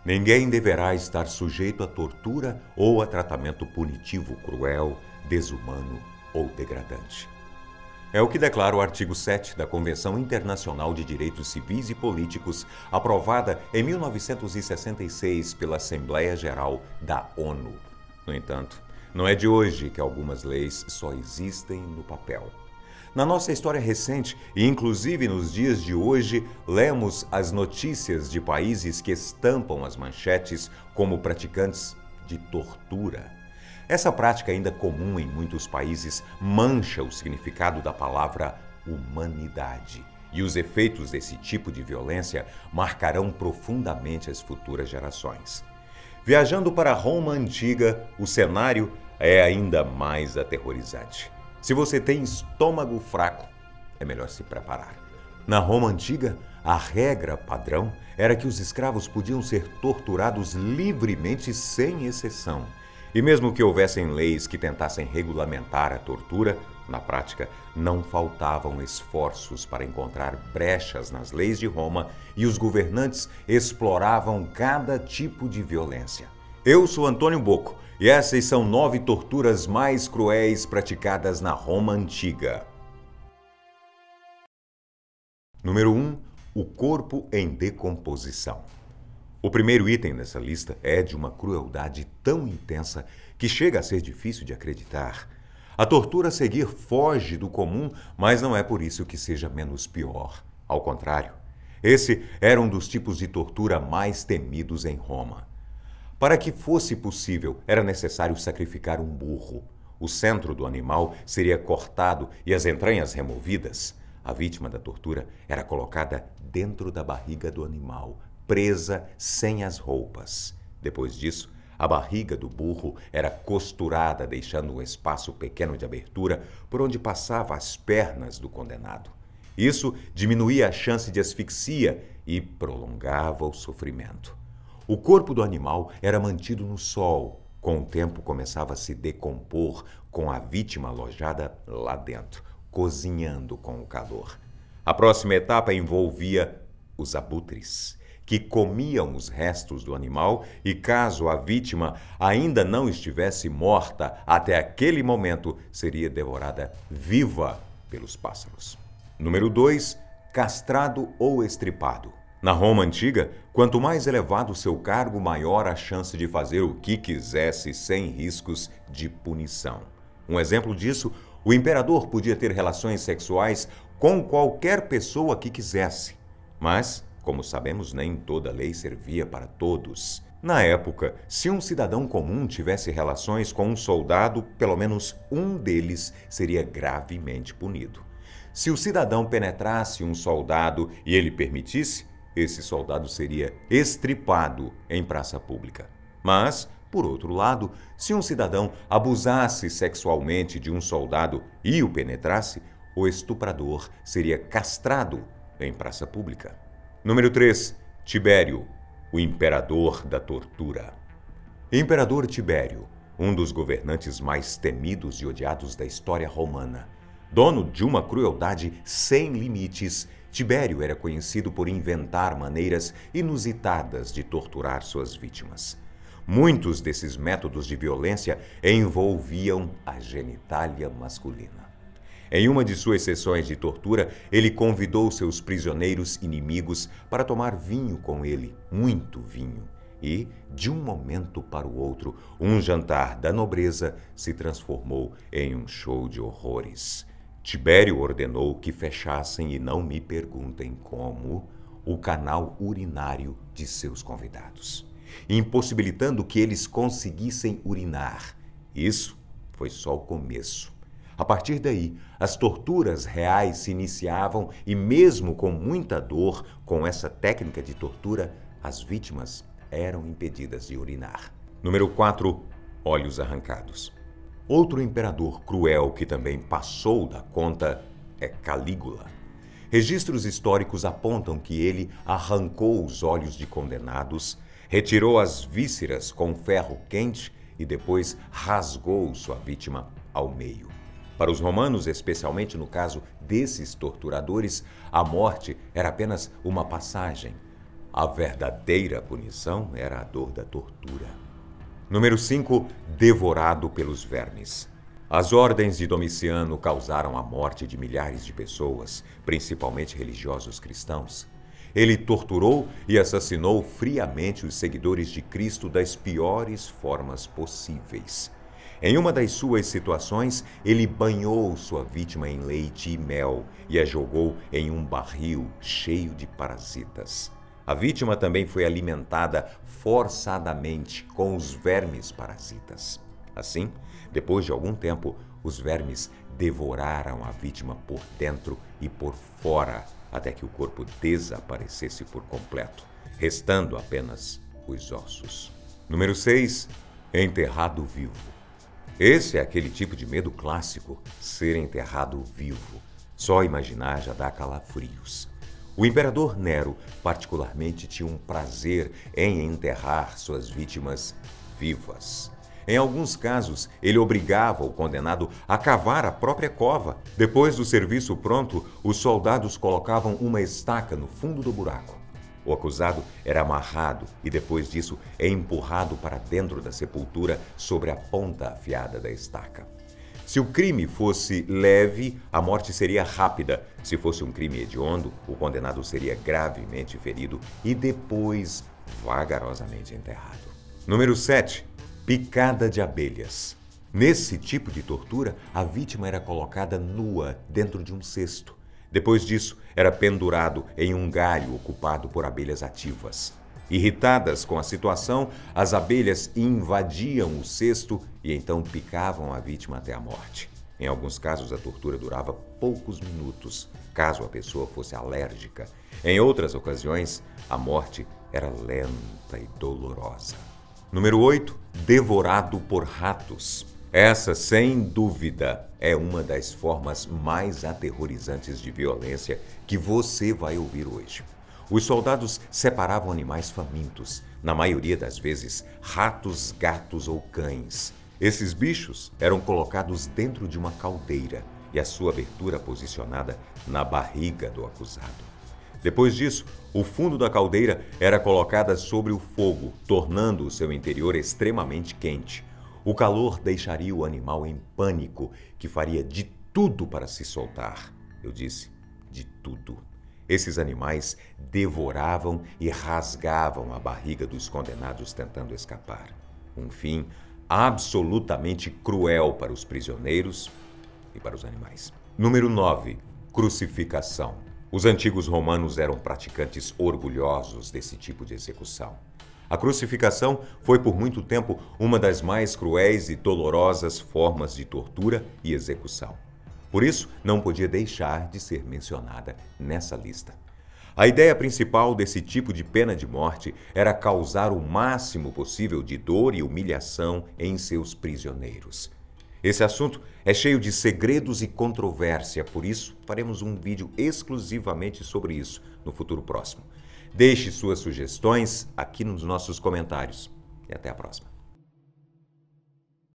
Ninguém deverá estar sujeito a tortura ou a tratamento punitivo cruel, desumano ou degradante. É o que declara o artigo 7 da Convenção Internacional de Direitos Civis e Políticos, aprovada em 1966 pela Assembleia Geral da ONU. No entanto, não é de hoje que algumas leis só existem no papel. Na nossa história recente, e inclusive nos dias de hoje, lemos as notícias de países que estampam as manchetes como praticantes de tortura. Essa prática, ainda comum em muitos países, mancha o significado da palavra humanidade. E os efeitos desse tipo de violência marcarão profundamente as futuras gerações. Viajando para Roma antiga, o cenário é ainda mais aterrorizante. Se você tem estômago fraco, é melhor se preparar. Na Roma antiga, a regra padrão era que os escravos podiam ser torturados livremente, sem exceção. E mesmo que houvessem leis que tentassem regulamentar a tortura, na prática não faltavam esforços para encontrar brechas nas leis de Roma e os governantes exploravam cada tipo de violência. Eu sou Antônio Bocco e essas são 9 torturas mais cruéis praticadas na Roma antiga. Número 1. O corpo em decomposição. O primeiro item dessa lista é de uma crueldade tão intensa que chega a ser difícil de acreditar. A tortura a seguir foge do comum, mas não é por isso que seja menos pior. Ao contrário, esse era um dos tipos de tortura mais temidos em Roma. Para que fosse possível, era necessário sacrificar um burro. O centro do animal seria cortado e as entranhas removidas. A vítima da tortura era colocada dentro da barriga do animal, presa sem as roupas. Depois disso, a barriga do burro era costurada, deixando um espaço pequeno de abertura por onde passava as pernas do condenado. Isso diminuía a chance de asfixia e prolongava o sofrimento. O corpo do animal era mantido no sol. Com o tempo, começava a se decompor com a vítima alojada lá dentro, cozinhando com o calor. A próxima etapa envolvia os abutres, que comiam os restos do animal e, caso a vítima ainda não estivesse morta, até aquele momento seria devorada viva pelos pássaros. Número 2. Castrado ou estripado. Na Roma antiga, quanto mais elevado seu cargo, maior a chance de fazer o que quisesse sem riscos de punição. Um exemplo disso, o imperador podia ter relações sexuais com qualquer pessoa que quisesse. Mas, como sabemos, nem toda lei servia para todos. Na época, se um cidadão comum tivesse relações com um soldado, pelo menos um deles seria gravemente punido. Se o cidadão penetrasse um soldado e ele permitisse, esse soldado seria estripado em praça pública. Mas, por outro lado, se um cidadão abusasse sexualmente de um soldado e o penetrasse, o estuprador seria castrado em praça pública. Número 3. Tibério, o imperador da tortura. Imperador Tibério, um dos governantes mais temidos e odiados da história romana. Dono de uma crueldade sem limites, Tibério era conhecido por inventar maneiras inusitadas de torturar suas vítimas. Muitos desses métodos de violência envolviam a genitália masculina. Em uma de suas sessões de tortura, ele convidou seus prisioneiros inimigos para tomar vinho com ele, muito vinho. E, de um momento para o outro, um jantar da nobreza se transformou em um show de horrores. Tibério ordenou que fechassem, e não me perguntem como, o canal urinário de seus convidados, impossibilitando que eles conseguissem urinar. Isso foi só o começo. A partir daí, as torturas reais se iniciavam e, mesmo com muita dor, com essa técnica de tortura, as vítimas eram impedidas de urinar. Número 4. Olhos arrancados. Outro imperador cruel que também passou da conta é Calígula. Registros históricos apontam que ele arrancou os olhos de condenados, retirou as vísceras com ferro quente e depois rasgou sua vítima ao meio. Para os romanos, especialmente no caso desses torturadores, a morte era apenas uma passagem. A verdadeira punição era a dor da tortura. Número 5. Devorado pelos vermes. As ordens de Domiciano causaram a morte de milhares de pessoas, principalmente religiosos cristãos. Ele torturou e assassinou friamente os seguidores de Cristo das piores formas possíveis. Em uma das suas situações, ele banhou sua vítima em leite e mel e a jogou em um barril cheio de parasitas. A vítima também foi alimentada forçadamente com os vermes parasitas. Assim, depois de algum tempo, os vermes devoraram a vítima por dentro e por fora, até que o corpo desaparecesse por completo, restando apenas os ossos. Número 6. Enterrado vivo. Esse é aquele tipo de medo clássico, ser enterrado vivo. Só imaginar já dá calafrios. O imperador Nero, particularmente, tinha um prazer em enterrar suas vítimas vivas. Em alguns casos, ele obrigava o condenado a cavar a própria cova. Depois do serviço pronto, os soldados colocavam uma estaca no fundo do buraco. O acusado era amarrado e, depois disso, empurrado para dentro da sepultura sobre a ponta afiada da estaca. Se o crime fosse leve, a morte seria rápida. Se fosse um crime hediondo, o condenado seria gravemente ferido e depois vagarosamente enterrado. Número 7. Picada de abelhas. Nesse tipo de tortura, a vítima era colocada nua dentro de um cesto. Depois disso, era pendurado em um galho ocupado por abelhas ativas. Irritadas com a situação, as abelhas invadiam o cesto e então picavam a vítima até a morte. Em alguns casos, a tortura durava poucos minutos, caso a pessoa fosse alérgica. Em outras ocasiões, a morte era lenta e dolorosa. Número 8. Devorado por ratos. Essa, sem dúvida, é uma das formas mais aterrorizantes de violência que você vai ouvir hoje. Os soldados separavam animais famintos, na maioria das vezes ratos, gatos ou cães. Esses bichos eram colocados dentro de uma caldeira e a sua abertura posicionada na barriga do acusado. Depois disso, o fundo da caldeira era colocada sobre o fogo, tornando o seu interior extremamente quente. O calor deixaria o animal em pânico, que faria de tudo para se soltar. Eu disse, de tudo. Esses animais devoravam e rasgavam a barriga dos condenados tentando escapar. Um fim absolutamente cruel para os prisioneiros e para os animais. Número 9. Crucificação. Os antigos romanos eram praticantes orgulhosos desse tipo de execução. A crucificação foi por muito tempo uma das mais cruéis e dolorosas formas de tortura e execução. Por isso, não podia deixar de ser mencionada nessa lista. A ideia principal desse tipo de pena de morte era causar o máximo possível de dor e humilhação em seus prisioneiros. Esse assunto é cheio de segredos e controvérsia, por isso faremos um vídeo exclusivamente sobre isso no futuro próximo. Deixe suas sugestões aqui nos nossos comentários e até a próxima.